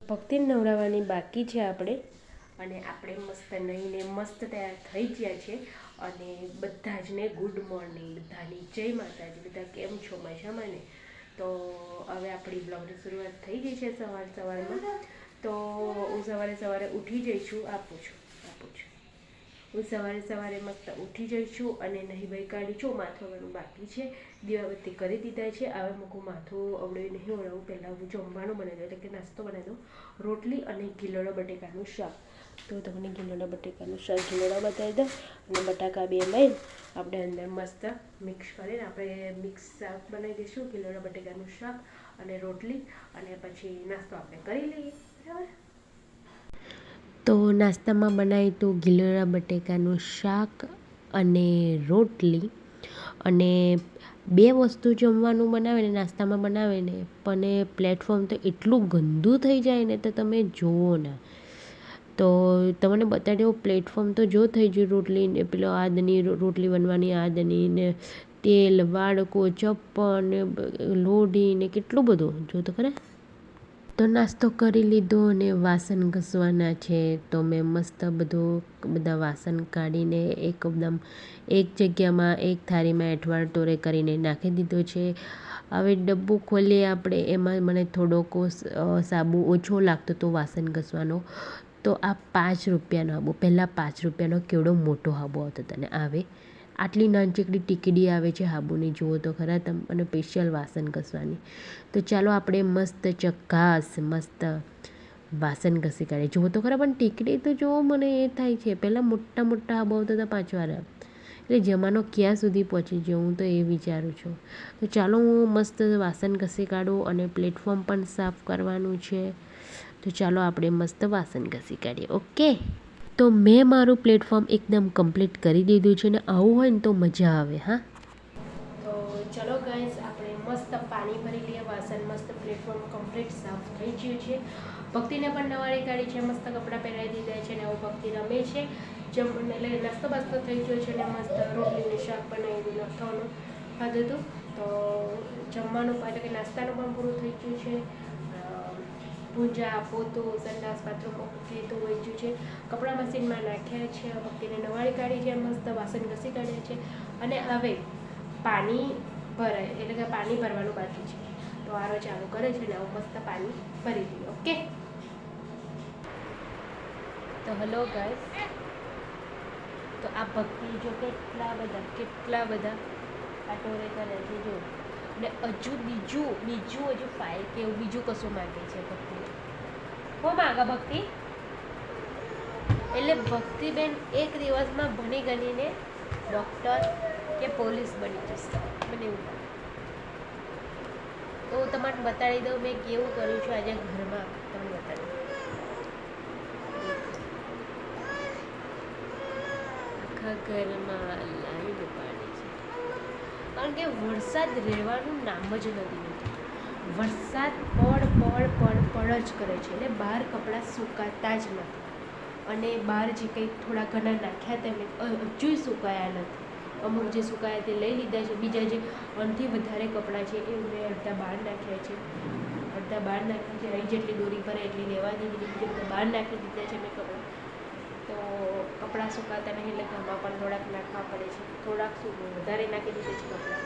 ભક્તિને નવડાવવાની બાકી છે આપણે, અને આપણે મસ્ત નહીને મસ્ત તૈયાર થઈ ગયા છે. અને બધા જને ગુડ મોર્નિંગ, બધાની જય માતાજી. બધા કેમ છો? મજામાં ને? તો હવે આપણી બ્લોગની શરૂઆત થઈ ગઈ છે સવારમાં. તો હું સવારે ઉઠી જઈ છું. આપું છું હું સવારે મસ્ત ઉઠી જઈ છું અને નહીં ભાઈ કાઢી છું. માથું વળવાનું બાકી છે, દીવાબત્તી કરી દીધા છે. હવે મૂકું માથું અવડે નહીં ઓળાવું, પહેલાં હું જમવાનું બનાવી દઉં, એટલે કે નાસ્તો બનાવી દઉં. રોટલી અને ગીલોડા બટેકાનું શાક. તો તમને ગીલોડા બટેકાનું શાક ગીલોડા બતાવી દઉં, અને બટાકા બે લઈને આપણે અંદર મસ્ત મિક્સ કરીને આપણે મિક્સ શાક બનાવી દઈશું. ગીલોડા બટેકાનું શાક અને રોટલી, અને પછી નાસ્તો આપણે કરી લઈએ. બરાબર. તો નાસ્તામાં બનાવી તો ગીલોડા બટેકાનું શાક અને રોટલી. અને બે વસ્તુ જમવાનું બનાવે ને નાસ્તામાં બનાવે ને, પણ એ પ્લેટફોર્મ તો એટલું ગંદુ થઈ જાય ને, તો તમે જુઓ ને. તો તમને બતાવી દેવું, પ્લેટફોર્મ તો જો થઈ ગયું. રોટલી ને પેલો આદની રોટલી બનવાની, આદની ને તેલ, વાડકો, ચપ્પણ ને લોઢી ને કેટલું બધું જો તો ખરા. તો નાસ્તો કરી લીધો અને વાસણ ઘસવાના છે. તો મેં મસ્ત બધા વાસણ કાઢીને એકદમ એક જગ્યામાં એક થાળીમાં એઠવાડ તોરે કરીને નાખી દીધો છે. હવે ડબ્બો ખોલીએ આપણે, એમાં મને થોડોક સાબુ ઓછો લાગતો હતો વાસણ ઘસવાનો. તો આ 5 રૂપિયાનો હાબુ, પહેલાં 5 રૂપિયાનો કેવડો મોટો હાબુ આવતો હતો, અને આવે આટલી નાનચીકડી ટીકડી આવે છે હાબુની, જુઓ તો ખરા તમે. અને સ્પેશિયલ વાસણ ઘસવાની. તો ચાલો આપણે મસ્ત ચકાસ મસ્ત વાસણ ઘસી કાઢીએ. જુઓ તો ખરા, પણ ટીકડી તો જુઓ, મને એ થાય છે પહેલાં મોટા મોટા હાબુ આવતા હતા 5 વાળા. એટલે જમાનો ક્યાં સુધી પહોંચી ગયો, હું તો એ વિચારું છું. તો ચાલો હું મસ્ત વાસણ ઘસી કાઢું, અને પ્લેટફોર્મ પણ સાફ કરવાનું છે. તો ચાલો આપણે મસ્ત વાસણ ઘસી કાઢીએ. ઓકે. તો મેં મારું પ્લેટફોર્મ એકદમ કમ્પ્લીટ કરી દીધું છે, ને આવું હોય ને તો મજા આવે. હા, તો ચલો ગાઈસ, આપણે મસ્ત પાણી ભરી લઈએ. વાસણ મસ્ત પ્લેટફોર્મ કમ્પ્લીટ સાફ થઈ ગયું છે. ભક્તિને પણ નવાળી કાઢી છે, મસ્ત કપડાં પહેરાવી દીધા છે, ને હવે ભક્તિ રમે છે. એટલે નાસ્તો બાસ્તો થઈ ગયો છે, ને મસ્ત રોટલીનું શાક બનાવી નાખવાનું ખાધું હતું. તો જમવાનું એટલે કે નાસ્તાનું પણ પૂરું થઈ ગયું છે. પૂજા, પોતું, સંડાસ, બાથરૂમ ઓકે તો વહી ગયું છે. કપડાં મશીનમાં નાખ્યા છે. ભક્તિને નવાળી કાઢી છે, મસ્ત વાસણ ઘસી કાઢ્યા છે. અને હવે પાણી ભરાય, એટલે કે પાણી ભરવાનું બાકી છે. તો આરો ચાલુ કરે છે, ને આવું મસ્ત પાણી ભરી દઈએ. ઓકે. તો હલો ગાઈસ, તો આ ભક્તિ જો કેટલા બધા આ ટોરે કરે છે જો. ને હજુ બીજું ફાઇલ કે એવું બીજું કશું માગે છે ભક્તિ. હું માગા ભક્તિ? એટલે ભક્તિબેન એક દિવસમાં ભણી ગણીને ડૉક્ટર કે પોલીસ બની જશે, મને એવું લાગે. તો હું તમારે બતાડી દઉં મેં કેવું કર્યું છું આજે ઘરમાં. તમને બતાડી દઉં. આખા ઘરમાં લાઈટ પાડી છે, કારણ કે વરસાદ રહેવાનું નામ જ નથી. વરસાદ પડ જ કરે છે, એટલે બહાર કપડાં સુકાતા જ નથી. અને બહાર જે કંઈક થોડા ઘણા નાખ્યા તેમને હજુ સુકાયા નથી. અમુક જે સુકાયા તે લઈ લીધા છે. બીજા જે આનાથી વધારે કપડાં છે એ મેં અડધા બહાર નાખ્યા છે. અહીં જેટલી દોરી ભરે એટલી લેવા દીધી, બીજા બધા બહાર નાખી દીધા છે મેં કપડાં. તો કપડાં સુકાતા નહીં, એટલે ઘરમાં પણ થોડાક નાખવા પડે છે. થોડાક વધારે નાખી દીધા છે કપડાં.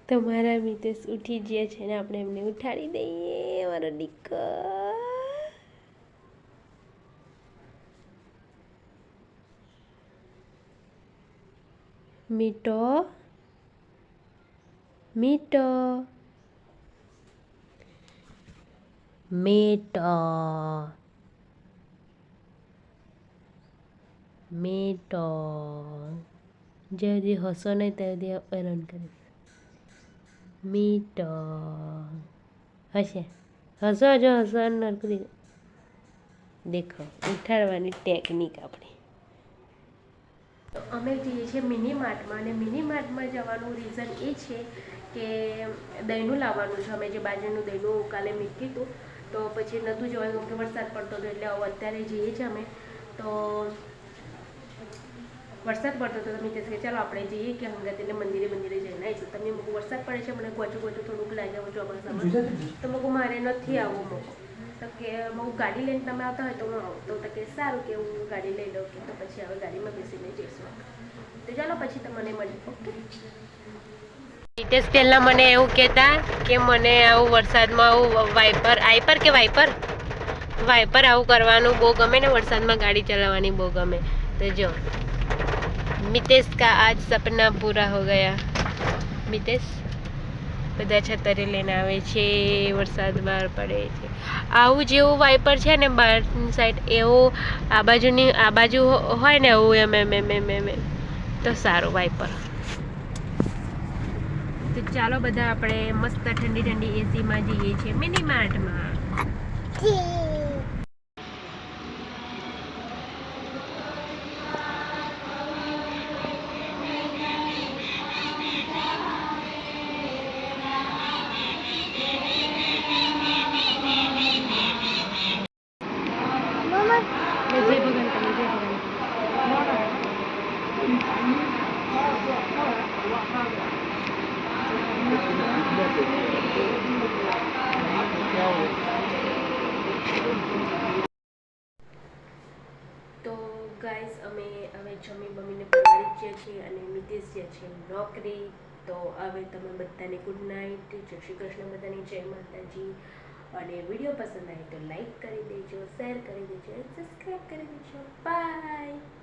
તમારા મિતેશ ઉઠી ગયા છે, ને આપણે એમને ઉઠાડી દઈએ. મારો દીકરો મીઠો જ્યાં હસો નહીં ત્યાં હેરાન કરે. મીઠો હસો નરકરી. દેખો ઉઠાડવાની ટેકનિક આપણી. તો અમે જઈએ છીએ મિની માર્ટમાં, અને મિની માર્ટમાં જવાનું રીઝન એ છે કે દહીંનું લાવવાનું છે. અમે જે બાજરીનું દહીંનું કાલે મીઠી હતું, તો પછી નહોતું જવાયું કેમ કે વરસાદ પડતો હતો એટલે અત્યારે જઈએ છીએ અમે તો વરસાદ પડતો હતો તમે કહેશે કે ચાલો આપણે જઈએ કે હંગાત એટલે મંદિરે જઈને આવીશું તમે મૂકું વરસાદ પડે છે મને ગોચું થોડુંક લાગે ચોમાસામાં તો મૂકું મારે નથી આવવું મૂકું તો કે હું ગાડી લઈને તમે આવતા હોય તો હું આવું તો કે સારું કે હું ગાડી લઈ લઉં કે તો પછી હવે ગાડીમાં બેસીને જઈશું તો ચાલો પછી તમને મળી ઓકે હિતેશ પહેલાં મને એવું કહેતા કે મને આવું વરસાદમાં આવું વાઇપર આવું કરવાનું બહુ ગમે ને વરસાદમાં ગાડી ચલાવવાની બહુ ગમે તો જો મિતેશ કા આજ સપના પૂરા હો ગયા મિતેશ બધા છતરી લઈને આવે છે વરસાદ બહાર પડે છે આવું જેવું વાઇપર છે ને બહારની સાઈડ એવું આ બાજુ હોય ને એવું એમ તો સારું વાઇપર તો ચાલો બધા આપણે મસ્ત ઠંડી એસીમાં જઈએ છીએ મિની માર્ટમાં તો ગાઈસ અમે હવે જમી બમીને પડી જ છીએ અને મિતેશ જે છે નોકરી તો હવે તમે બધાને ગુડ નાઇટ જય શ્રી કૃષ્ણ બધાની જય માતાજી અને વિડીયો પસંદ આવે તો લાઈક કરી દેજો શેર કરી દેજો અને સબસ્ક્રાઈબ કરી દેજો બાય